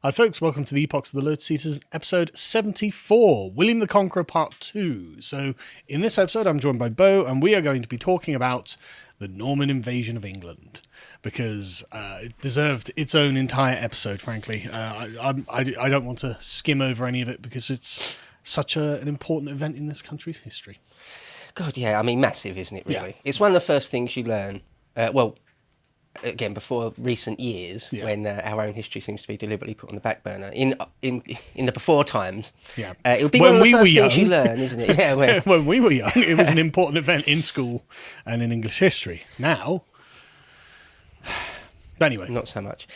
Hi folks, welcome to the Epochs of the Lotus Eaters, episode 74, William the Conqueror Part 2. So in this episode I'm joined by Bo, and we are going to be talking about the Norman invasion of England, because it deserved its own entire episode, frankly. I don't want to skim over any of it because it's such an important event in this country's history. God, yeah, I mean, massive, isn't it, really? Yeah. It's one of the first things you learn, again, before recent years, when our own history seems to be deliberately put on the back burner. In the before times, it would be one of the first things you learn, isn't it? Yeah, when we were young, it was an important event in school and in English history. Now, but anyway. Not so much.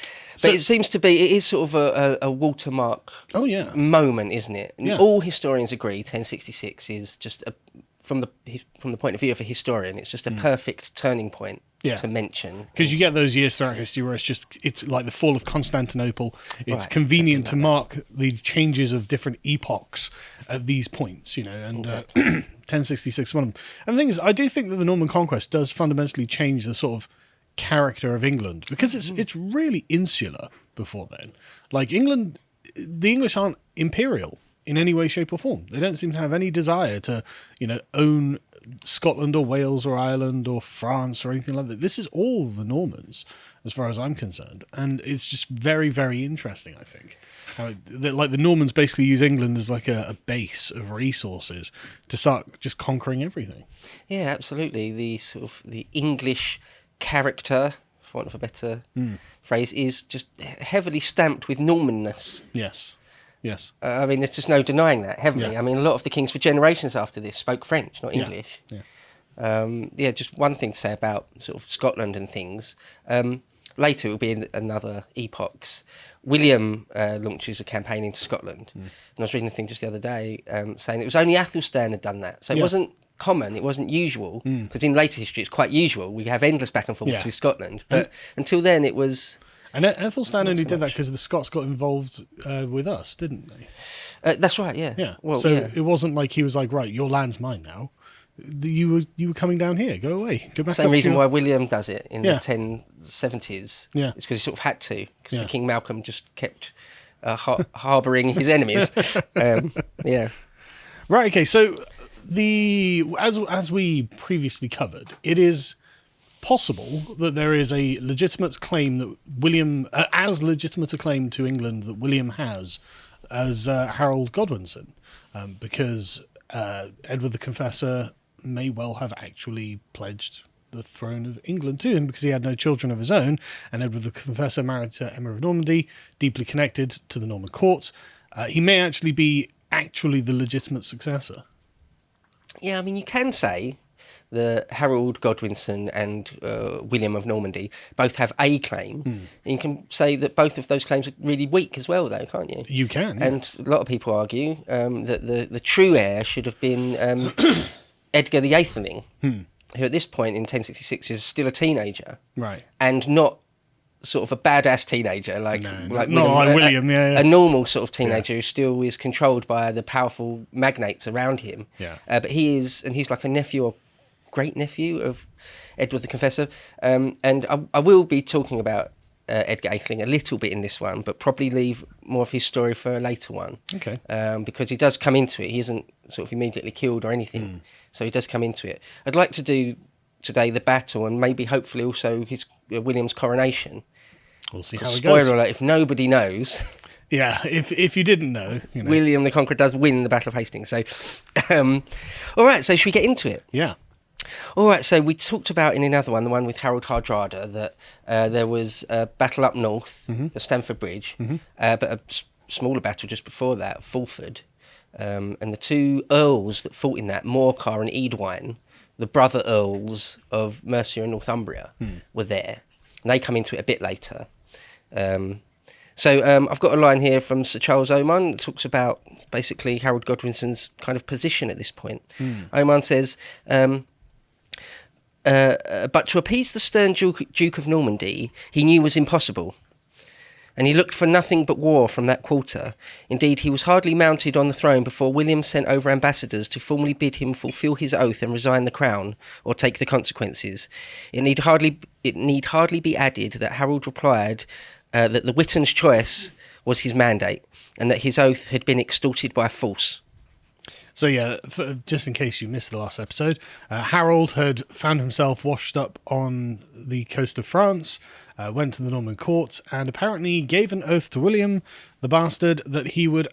But it seems to be, it is sort of a watermark moment, isn't it? And all historians agree 1066 is just, from the point of view of a historian, it's just a perfect turning point. To mention, because you get those years throughout history where it's like the fall of Constantinople. It's convenient to mark the changes of different epochs at these points, and 1066 one of them. And the thing is, I do think that the Norman conquest does fundamentally change the sort of character of England, because it's really insular before then. Like England, the English aren't imperial in any way, shape or form. They don't seem to have any desire to, own Scotland or Wales or Ireland or France or anything like that. This is all the Normans, as far as I'm concerned. And it's just very, very interesting, I think. How the Normans basically use England as like a base of resources to start just conquering everything. Yeah, absolutely. The sort of the English character, for want of a better phrase, is just heavily stamped with Normanness. Yes. I mean, there's just no denying that, heavily. Yeah. I mean, a lot of the kings for generations after this spoke French, not English. Yeah. Just one thing to say about sort of Scotland and things. Later, it will be in another epochs. William launches a campaign into Scotland. And I was reading a thing just the other day saying it was only Athelstan had done that. So it wasn't common, it wasn't usual, because in later history it's quite usual. We have endless back and forth with Scotland. But until then, it was... And Athelstan only did that because the Scots got involved with us, didn't they? That's right, yeah. Yeah. Well, it wasn't like he was like, right, your land's mine now. You were coming down here. Go away. Go back. Same reason why William does it in the 1070s. Yeah. It's because he sort of had to, because the King Malcolm just kept harbouring his enemies. Right. Okay. So as we previously covered, it is possible that there is a legitimate claim that William, as legitimate a claim to England that William has as Harold Godwinson, because Edward the Confessor may well have actually pledged the throne of England to him, because he had no children of his own, and Edward the Confessor married to Emma of Normandy, deeply connected to the Norman court. He may actually be the legitimate successor. Yeah, I mean, you can say that Harold Godwinson and William of Normandy both have a claim. And you can say that both of those claims are really weak as well, though, can't you? You can. Yeah. And a lot of people argue that the true heir should have been Edgar the Atheling, who at this point in 1066 is still a teenager. Right. And not sort of a badass teenager like William, a normal sort of teenager who still is controlled by the powerful magnates around him. Yeah. But he's like a nephew or great nephew of Edward the Confessor, and I will be talking about Edgar Atheling a little bit in this one, but probably leave more of his story for a later one. Okay. Because he does come into it. He isn't sort of immediately killed or anything, so he does come into it. I'd like to do today the battle, and maybe hopefully also his William's coronation. We'll see how it goes. Spoiler alert: if nobody knows. Yeah, if you didn't know, William the Conqueror does win the Battle of Hastings. So, all right. So should we get into it? Yeah. All right, so we talked about in another one, the one with Harold Hardrada, that there was a battle up north, the Stamford Bridge, but a smaller battle just before that, Fulford. And the two earls that fought in that, Morcar and Edwine, the brother earls of Mercia and Northumbria, were there. And they come into it a bit later. So I've got a line here from Sir Charles Oman that talks about basically Harold Godwinson's kind of position at this point. Oman says... but to appease the stern Duke of Normandy, he knew was impossible. And he looked for nothing but war from that quarter. Indeed, he was hardly mounted on the throne before William sent over ambassadors to formally bid him fulfil his oath and resign the crown, or take the consequences. It need hardly be added that Harold replied that the Witan's choice was his mandate, and that his oath had been extorted by force. So yeah, just in case you missed the last episode, Harold had found himself washed up on the coast of France, went to the Norman court, and apparently gave an oath to William, the bastard, that he would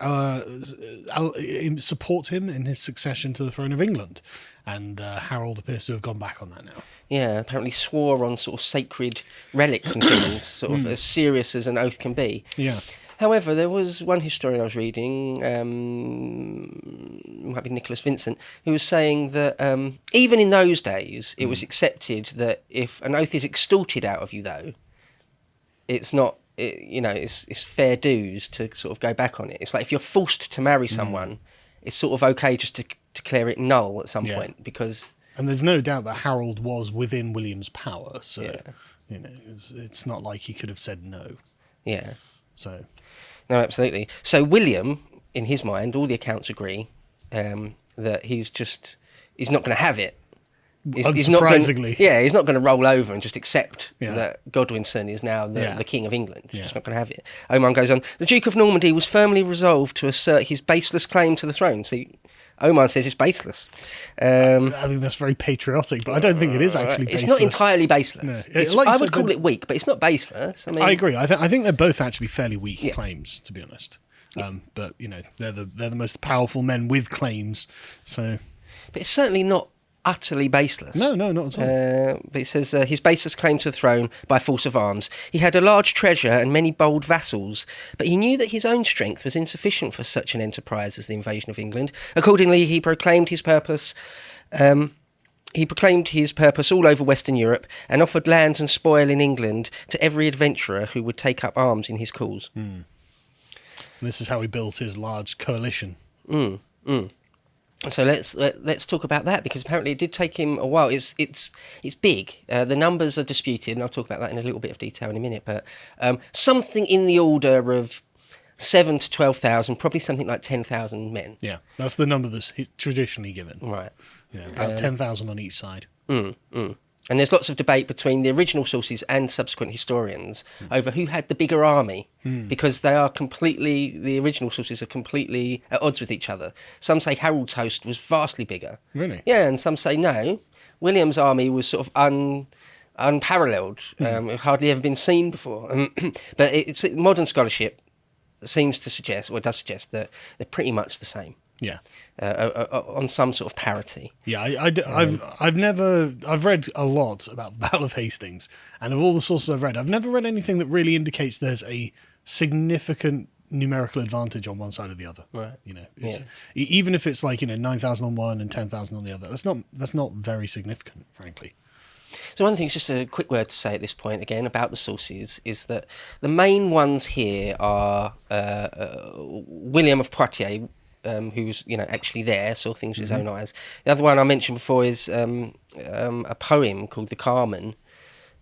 support him in his succession to the throne of England. And Harold appears to have gone back on that now. Yeah, apparently swore on sort of sacred relics and things, sort of as serious as an oath can be. Yeah. However, there was one historian I was reading, might be Nicholas Vincent, who was saying that even in those days, it was accepted that if an oath is extorted out of you, though, it's not, it's fair dues to sort of go back on it. It's like if you're forced to marry someone, it's sort of okay just to declare it null at some point, because... And there's no doubt that Harold was within William's power, so, it's not like he could have said no. Yeah. So... No, absolutely. So William, in his mind, all the accounts agree that he's not going to have it. He's not Unsurprisingly. he's not going to roll over and just accept that Godwinson is now the King of England. He's just not going to have it. Omar goes on, the Duke of Normandy was firmly resolved to assert his baseless claim to the throne. See, Omar says it's baseless. I think that's very patriotic, but I don't think it is actually baseless. It's not entirely baseless. No. I would call it weak, but it's not baseless. I agree. I think they're both actually fairly weak claims, to be honest. But they're the most powerful men with claims. So, but it's certainly not utterly baseless. No, not at all. But it says his baseless claim to the throne by force of arms. He had a large treasure and many bold vassals, but he knew that his own strength was insufficient for such an enterprise as the invasion of England. Accordingly, he proclaimed his purpose. All over Western Europe and offered lands and spoil in England to every adventurer who would take up arms in his cause. And this is how he built his large coalition. So let's talk about that, because apparently it did take him a while. It's big. The numbers are disputed, and I'll talk about that in a little bit of detail in a minute. But something in the order of 7,000 to 12,000, probably something like 10,000 men. Yeah, that's the number that's traditionally given. Right. About 10,000 on each side. And there's lots of debate between the original sources and subsequent historians over who had the bigger army, because the original sources are completely at odds with each other. Some say Harold's host was vastly bigger. Really? Yeah, and some say no. William's army was sort of unparalleled, hardly ever been seen before. But modern scholarship seems to suggest, or does suggest, that they're pretty much the same. Yeah. On some sort of parity. Yeah, I've read a lot about the Battle of Hastings, and of all the sources I've read, I've never read anything that really indicates there's a significant numerical advantage on one side or the other. Right. Even if it's like 9,000 on one and 10,000 on the other, that's not very significant, frankly. So one thing, just a quick word to say at this point again about the sources, is that the main ones here are William of Poitiers, who was actually there, saw things with his own eyes. The other one I mentioned before is a poem called The Carmen,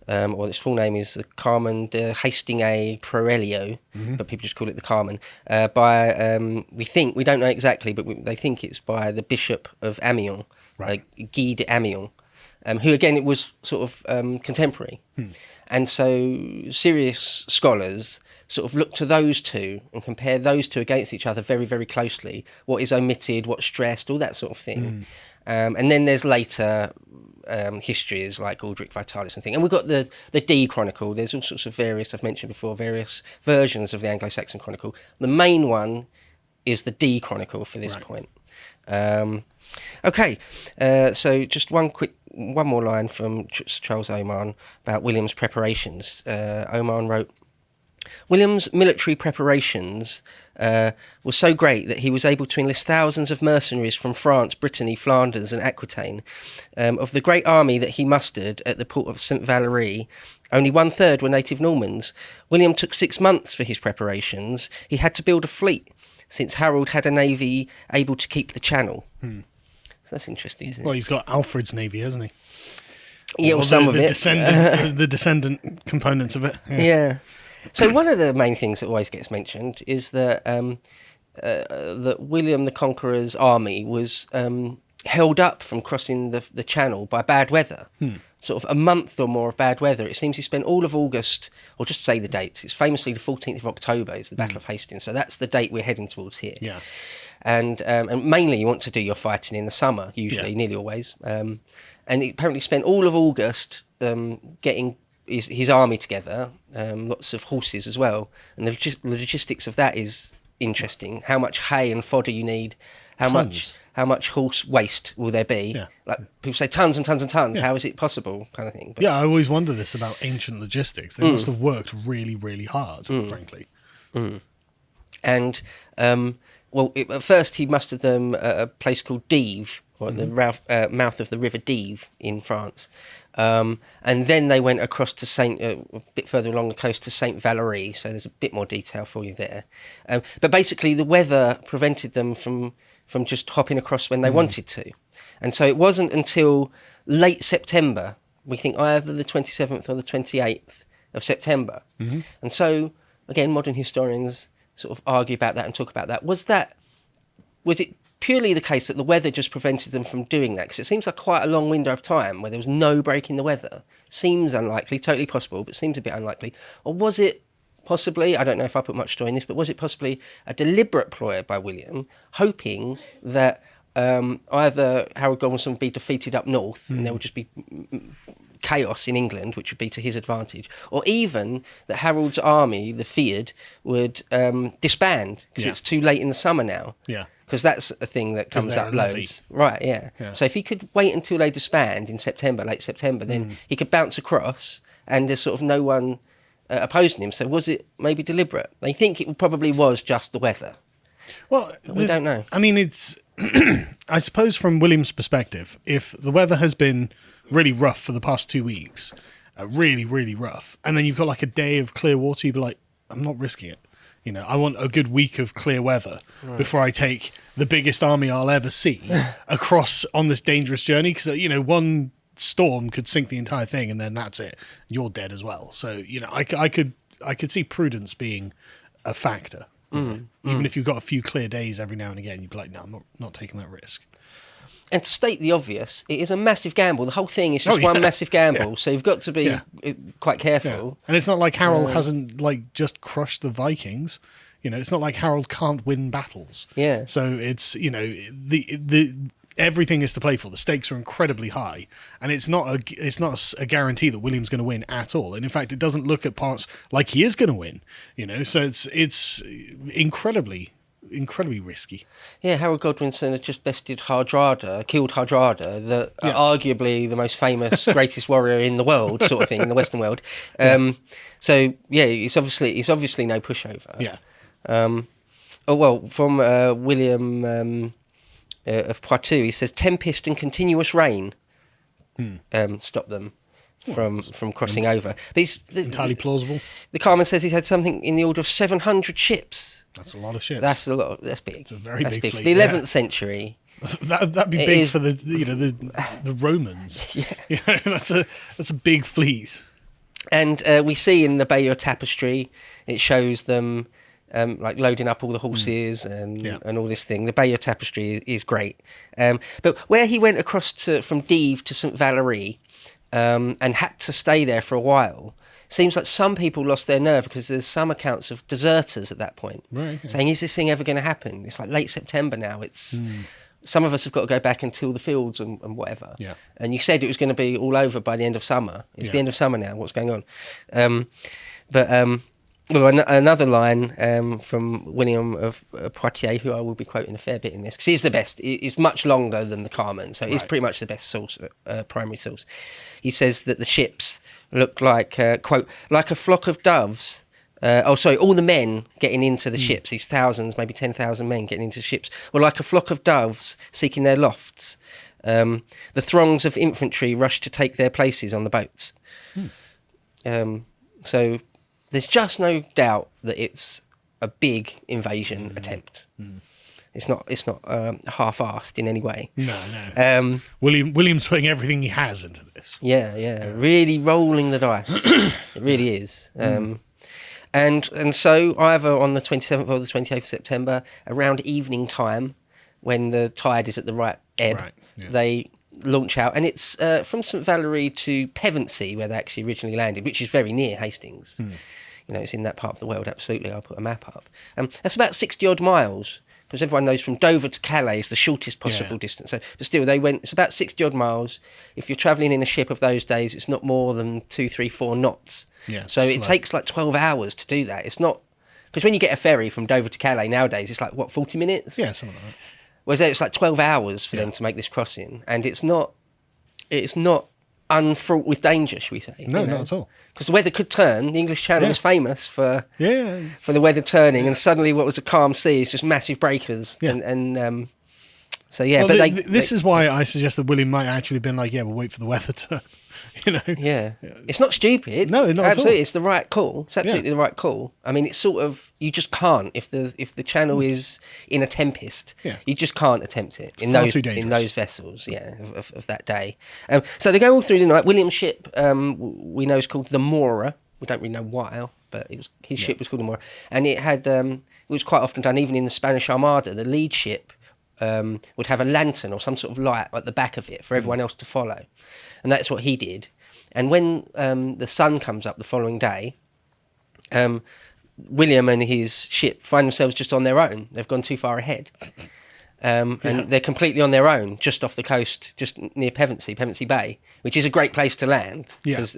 or its full name is The Carmen de Hastinge Proelio, but people just call it The Carmen, by, we don't know exactly, but they think it's by the Bishop of Amiens, right. Guy de Amiens, who again, it was sort of contemporary. And so serious scholars sort of look to those two and compare those two against each other very, very closely. What is omitted, what's stressed, all that sort of thing. And then there's later histories like Aldrich Vitalis and things. And we've got the D Chronicle. There's all sorts of I've mentioned before, various versions of the Anglo-Saxon Chronicle. The main one is the D Chronicle for this point. Okay, so just one more line from Charles Oman about William's preparations. Oman wrote, William's military preparations were so great that he was able to enlist thousands of mercenaries from France, Brittany, Flanders and Aquitaine. Of the great army that he mustered at the port of St. Valery, only 1/3 were native Normans. William took 6 months for his preparations. He had to build a fleet, since Harold had a navy able to keep the channel. So that's interesting, isn't it? Well, he's got Alfred's navy, hasn't he? Yeah, or some of it. The descendant components of it. Yeah. So one of the main things that always gets mentioned is that that William the Conqueror's army was held up from crossing the channel by bad weather. sort of a month or more of bad weather. It seems he spent all of August, or just say the dates. It's famously the 14th of October is the Battle of Hastings. So that's the date we're heading towards here. Yeah. And mainly you want to do your fighting in the summer, usually, nearly always. And he apparently spent all of August getting his army together, lots of horses as well. And the logistics of that is interesting. How much hay and fodder you need, how much horse waste will there be? Yeah. Like people say tons and tons and tons. Yeah. How is it possible? Kind of thing. But I always wonder this about ancient logistics. They must have worked really, really hard, frankly. And at first he mustered them at a place called Dives, or the mouth of the River Dives in France. And then they went across to a bit further along the coast to Saint Valery. So there's a bit more detail for you there. But basically, the weather prevented them from just hopping across when they wanted to. And so it wasn't until late September, we think either the 27th or the 28th of September. And so, again, modern historians sort of argue about that and talk about that. Was it purely the case that the weather just prevented them from doing that? Because it seems like quite a long window of time where there was no break in the weather. Seems unlikely, totally possible, but seems a bit unlikely. Or was it possibly, I don't know if I put much story in this, but was it possibly a deliberate ploy by William, hoping that either Harold Godwinson would be defeated up north and there would just be chaos in England, which would be to his advantage, or even that Harold's army, the feared, would disband because it's too late in the summer now. Yeah. Because that's a thing that comes up loads. Right, yeah. So if he could wait until they disband in September, late September, then he could bounce across and there's sort of no one opposing him. So was it maybe deliberate? They think it probably was just the weather. Well, we don't know. I mean, it's... I suppose from William's perspective, if the weather has been really rough for the past 2 weeks, really, really rough, and then you've got like a day of clear water, you'd be like, I'm not risking it. You know, I want a good week of clear weather before I take the biggest army I'll ever see across on this dangerous journey. Because, you know, one storm could sink the entire thing and then that's it. You're dead as well. So, you know, I could see prudence being a factor. Even if you've got a few clear days every now and again, you'd be like, no, I'm not taking that risk. And to state the obvious, it is a massive gamble. The whole thing is just one massive gamble. So you've got to be quite careful. And it's not like Harold hasn't like just crushed the Vikings. You know, it's not like Harold can't win battles. Yeah. So it's, you know, the everything is to play for. The stakes are incredibly high, and it's not a guarantee that William's going to win at all. And in fact, it doesn't look at parts like he is going to win. You know, so it's incredibly risky. Yeah, Harold Godwinson had just killed Hardrada, arguably the most famous, greatest warrior in the world, sort of thing, in the Western world. So yeah, it's obviously no pushover. Yeah. From William of Poitou, he says tempest and continuous rain stopped them from crossing over. But it's entirely plausible. The Carman says he had something in the order of 700 ships. That's a lot of ships. That's a lot. That's big. It's a very big fleet. For the 11th century. That'd be big for the Romans. Yeah, that's a big fleet. And we see in the Bayeux Tapestry, it shows them like loading up all the horses and all this thing. The Bayeux Tapestry is great. But where he went across from Dives to St Valery and had to stay there for a while, seems like some people lost their nerve because there's some accounts of deserters at that point, saying, is this thing ever going to happen? It's like late September now. It's some of us have got to go back and till the fields and whatever. Yeah. And you said it was going to be all over by the end of summer. It's the end of summer now. What's going on? Another line from William of Poitiers, who I will be quoting a fair bit in this, because he's the best. It's much longer than the Carmen, so it's pretty much the best source, primary source. He says that the ships look like, quote, like a flock of doves. All the men getting into the ships, these thousands, maybe 10,000 men getting into ships, were like a flock of doves seeking their lofts. The throngs of infantry rushed to take their places on the boats. So there's just no doubt that it's a big invasion attempt. It's not half-assed in any way. No. William's putting everything he has into this. Yeah. Really rolling the dice. It really is. And so either on the 27th or the 28th of September, around evening time, when the tide is at the right ebb, they launch out, and it's from St Valery to Pevensey, where they actually originally landed, which is very near Hastings. You know, it's in that part of the world. Absolutely, I'll put a map up. That's about 60 odd miles, because everyone knows from Dover to Calais is the shortest possible distance. So, but still, it's about 60 odd miles. If you're travelling in a ship of those days, it's not more than 2, 3, 4 knots. Yeah, so it takes like 12 hours to do that. It's not, because when you get a ferry from Dover to Calais nowadays, it's like, what, 40 minutes? Yeah, something like that. Whereas there it's like 12 hours for them to make this crossing, and it's not unfraught with danger, should we say? No, not at all. Because the weather could turn. The English Channel is famous for the weather turning, and suddenly what was a calm sea is just massive breakers. Yeah. So yeah, well, but this is why I suggested William might actually have been like, yeah, we'll wait for the weather to, you know. Yeah. It's not stupid. No, not absolutely. at all. It's the right call. It's absolutely the right call. I mean, it's sort of, you just can't if the channel is in a tempest. Yeah. You just can't attempt it in Far those too dangerous. in those vessels. Yeah, of that day. So they go all through the night. William's ship, we know, is called the Mora. We don't really know why, but his ship was called the Mora, and it had it was quite often done even in the Spanish Armada. The lead ship would have a lantern or some sort of light at the back of it for everyone else to follow. And that's what he did. And when the sun comes up the following day, William and his ship find themselves just on their own. They've gone too far ahead. And they're completely on their own, just off the coast, just near Pevensey Bay, which is a great place to land. Because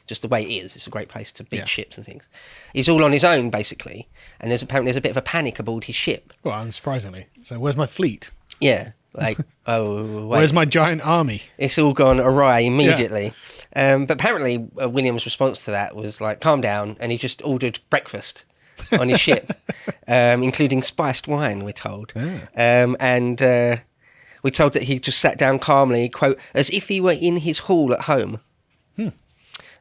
just the way it is, it's a great place to beach ships and things. He's all on his own, basically. And there's a bit of a panic aboard his ship. Well, unsurprisingly. So where's my fleet? Yeah. Like, oh, wait. Where's my giant army? It's all gone awry immediately. But apparently William's response to that was like, calm down. And he just ordered breakfast on his ship, including spiced wine, we're told. And we're told that he just sat down calmly, quote, as if he were in his hall at home.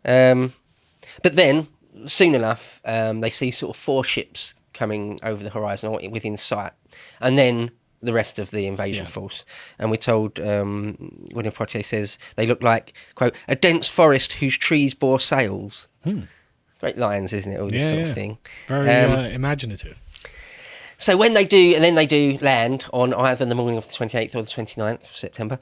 But then, soon enough, they see sort of 4 ships coming over the horizon or within sight. And then the rest of the invasion force. And we're told, William Poitier says, they look like, quote, a dense forest whose trees bore sails. Great lines, isn't it? All this sort of thing. Very imaginative. So when they do land on either the morning of the 28th or the 29th of September.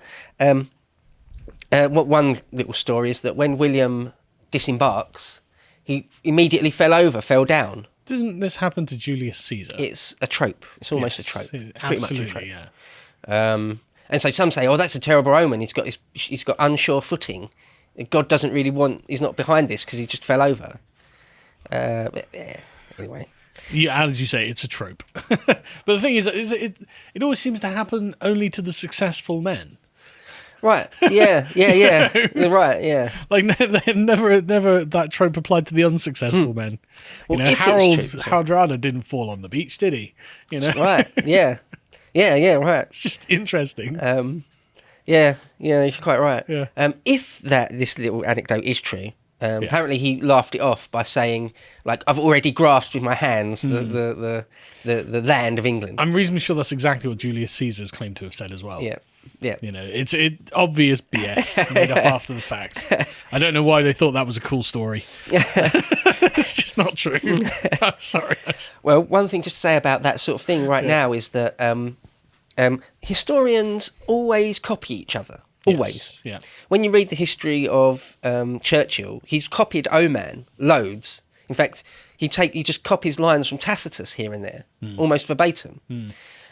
One little story is that when William disembarks, he immediately fell down. Doesn't this happen to Julius Caesar? It's a trope. It's almost a trope. It's pretty much a trope. Yeah. And so some say, oh, that's a terrible omen. He's got unsure footing. God doesn't really he's not behind this because he just fell over. Anyway. Yeah, as you say, it's a trope. But the thing is it always seems to happen only to the successful men. Right. Yeah. You're right. Yeah. Like never that trope applied to the unsuccessful men. Well, Harold Hardrada didn't fall on the beach, did he? You know. Right. Yeah. Right. It's just interesting. Yeah. You're quite right. Yeah. If this little anecdote is true, apparently he laughed it off by saying, like, I've already grasped with my hands the land of England. I'm reasonably sure that's exactly what Julius Caesar's claimed to have said as well. Yeah. You know, it's obvious BS made up after the fact. I don't know why they thought that was a cool story. It's just not true. I'm sorry. Well, one thing to say about that sort of thing now is that historians always copy each other. Always. Yes, yeah. When you read the history of Churchill, he's copied Oman loads. In fact, he just copies lines from Tacitus here and there, almost verbatim.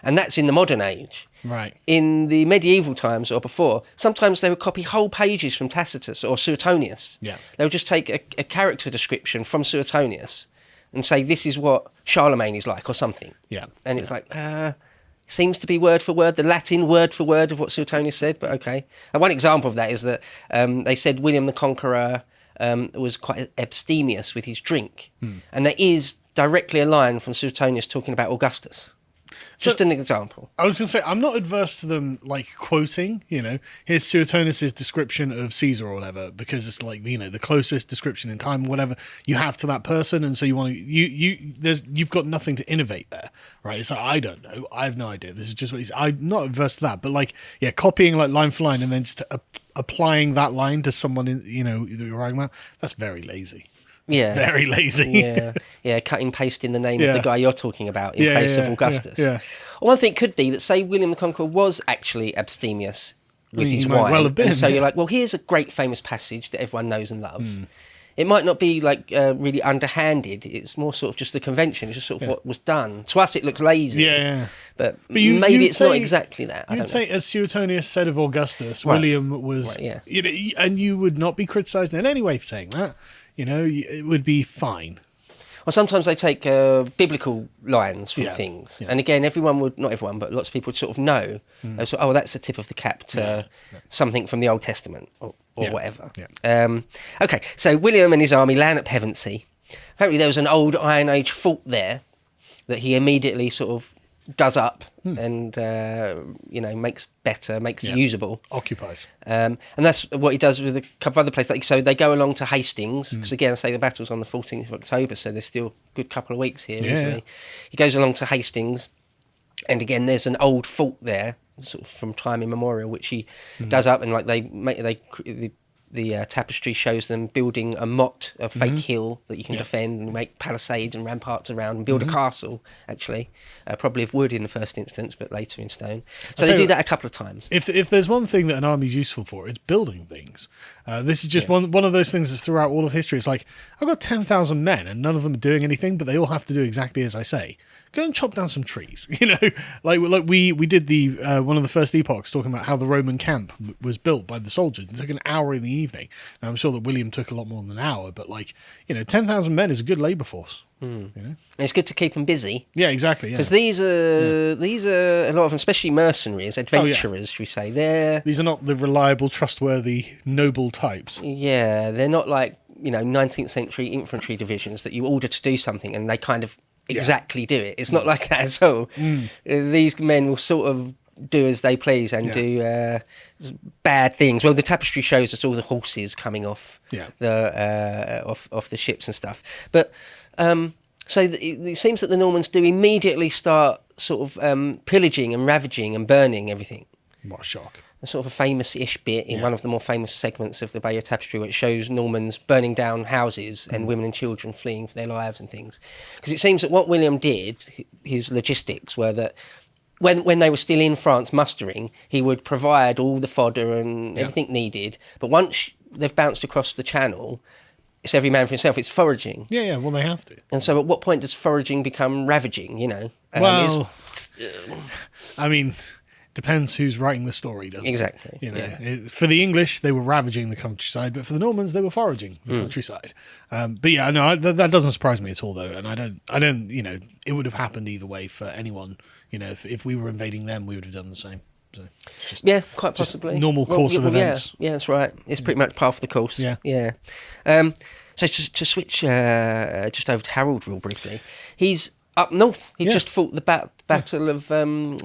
And that's in the modern age. Right. In the medieval times or before, sometimes they would copy whole pages from Tacitus or Suetonius. Yeah. They would just take a character description from Suetonius and say, this is what Charlemagne is like or something. Yeah. And it's like, seems to be word for word, the Latin word for word of what Suetonius said, but okay. And one example of that is that they said William the Conqueror was quite abstemious with his drink. And there is directly a line from Suetonius talking about Augustus. Just an example. I was going to say, I'm not adverse to them, like, quoting, here's Suetonius' description of Caesar or whatever, because it's like, the closest description in time, whatever you have to that person, and so you want to, you've got nothing to innovate there, right? It's like, I don't know, I have no idea. This is just what I'm not adverse to that, but copying like line for line and then just applying that line to someone, that you're writing about, that's very lazy. Yeah. Very lazy. Yeah, cutting, pasting the name of the guy you're talking about in place of Augustus. Yeah. Or one thing could be that, say, William the Conqueror was actually abstemious with He his might wine. well have been, and so yeah. you're like, well, here's a great famous passage that everyone knows and loves. It might not be like really underhanded. It's more sort of just the convention. It's just sort of what was done. To us, it looks lazy. Yeah. But you'd maybe it's not say- exactly that. I You'd don't say, know. as Suetonius said of Augustus, Right. William was, Right, yeah. you know, and you would not be criticised in any way for saying that. You know, it would be fine. Well, sometimes they take biblical lines from Yeah, things. yeah. And again, not everyone, but lots of people would sort of know. They sort of, that's the tip of the cap to something from the Old Testament or Yeah, whatever. yeah. Okay, so William and his army land at Pevensey. Apparently there was an old Iron Age fort there that he immediately sort of does up and, makes better, makes usable. Occupies. And that's what he does with a couple of other places. Like, so they go along to Hastings, because again, I say the battle's on the 14th of October, so there's still a good couple of weeks here, isn't he? He goes along to Hastings, and again, there's an old fort there, sort of from time immemorial, which he does up, and like the tapestry shows them building a motte, a fake hill that you can defend and make palisades and ramparts around and build a castle, actually. Probably of wood in the first instance, but later in stone. So they do that a couple of times. If there's one thing that an army's useful for, it's building things. This is just one of those things that's throughout all of history. It's like, I've got 10,000 men and none of them are doing anything, but they all have to do exactly as I say. Go and chop down some trees. You know, like we did the one of the first epochs talking about how the Roman camp was built by the soldiers. It took an hour in the evening. Now, I'm sure that William took a lot more than an hour, but 10,000 men is a good labour force. You know? And it's good to keep them busy. Yeah, exactly. Because these are a lot of them, especially mercenaries, adventurers, should we say. These are not the reliable, trustworthy, noble types. Yeah, they're not like 19th century infantry divisions that you order to do something and they kind of exactly do it. It's not like that at all. These men will sort of do as they please and do bad things. Well, the tapestry shows us all the horses coming off the off the ships and stuff. But so it seems that the Normans do immediately start sort of pillaging and ravaging and burning everything. What a shock. A sort of a famous-ish bit in one of the more famous segments of the Bay of Tapestry, where it shows Normans burning down houses and women and children fleeing for their lives and things. Because it seems that what William did, his logistics, were that when they were still in France mustering, he would provide all the fodder and everything needed. But once they've bounced across the channel, it's every man for himself. It's foraging. Yeah, well, they have to. And so at what point does foraging become ravaging, I mean, depends who's writing the story, doesn't Exactly. it? For the English, they were ravaging the countryside, but for the Normans, they were foraging the countryside. But yeah, no, that doesn't surprise me at all, though. And I don't, it would have happened either way for anyone. If we were invading them, we would have done the same. So it's just, quite possibly. normal course of events. Yeah, that's right. It's pretty much par for the course. Yeah. So to switch just over to Harold real briefly, he's up north. He just fought the Battle of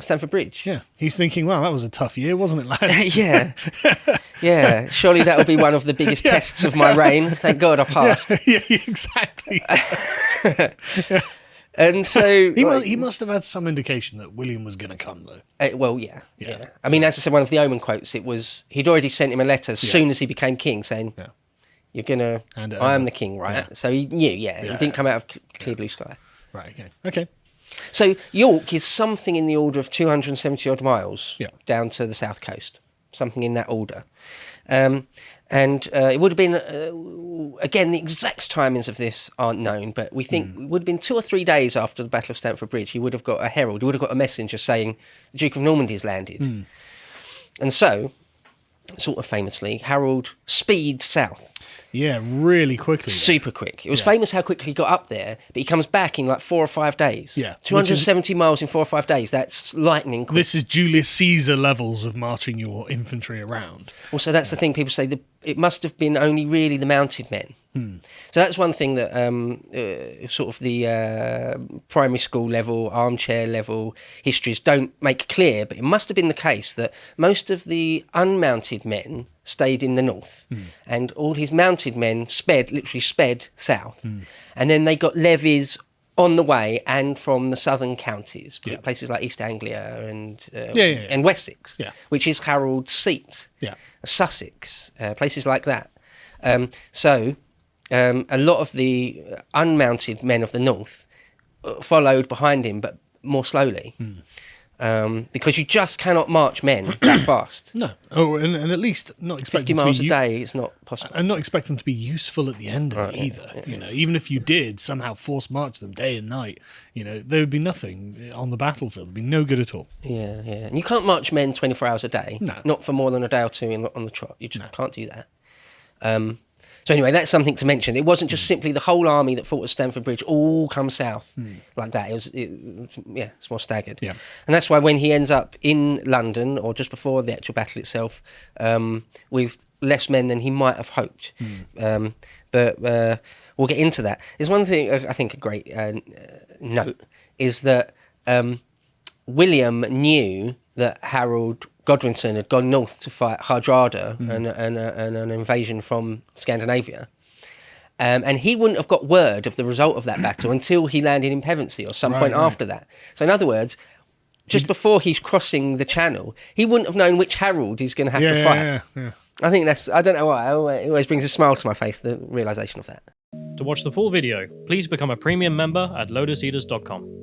Stamford Bridge. Yeah, he's thinking, wow, that was a tough year, wasn't it, lads? yeah. Surely that will be one of the biggest tests of my reign. Thank God I passed. Yeah, exactly. And so he must have had some indication that William was going to come, though. Well, yeah. I mean, as I said, one of the Omen quotes, it was he'd already sent him a letter as soon as he became king, saying, "You're gonna, I am the king, right?" Yeah. So he knew. It didn't come out of clear blue sky. Right. Okay. So York is something in the order of 270 odd miles down to the south coast, something in that order. And it would have been, again, the exact timings of this aren't known, but we think it would have been 2 or 3 days after the Battle of Stamford Bridge, he would have got a herald, he would have got a messenger saying the Duke of Normandy has landed. And so, sort of famously, Harold speeds south. Yeah, really quickly. Super quick. It was famous how quickly he got up there, but he comes back in like 4 or 5 days. Yeah. 270 miles in 4 or 5 days. That's lightning quick. This is Julius Caesar levels of marching your infantry around. Also, that's the thing people say, it must have been only really the mounted men. So that's one thing that sort of the primary school level, armchair level histories don't make clear, but it must have been the case that most of the unmounted men stayed in the north and all his mounted men literally sped south. And then they got levies on the way and from the southern counties, places like East Anglia and Wessex, which is Harold's seat, Sussex, places like that. So a lot of the unmounted men of the north followed behind him, but more slowly. because you just cannot march men that fast. No. Oh, and at least not expect 50 them to miles be a day is not possible. and not expect them to be useful at the end of it either. You know, even if you did somehow force march them day and night, you know, there would be nothing on the battlefield. There'd be no good at all. Yeah. And you can't march men 24 hours a day. No. Not for more than a day or two on the trot. You just can't do that. So anyway, that's something to mention. It wasn't just simply the whole army that fought at Stamford Bridge all come south like that. It's more staggered. Yeah. And that's why when he ends up in London, or just before the actual battle itself, with less men than he might have hoped. But we'll get into that. There's one thing I think a great note is that William knew that Harold Godwinson had gone north to fight Hardrada and an invasion from Scandinavia. And he wouldn't have got word of the result of that battle until he landed in Pevensey or some point after that. So in other words, just before he's crossing the channel, he wouldn't have known which Harold he's going to have to fight. Yeah. I think I don't know why, it always brings a smile to my face, the realisation of that. To watch the full video, please become a premium member at lotuseaters.com.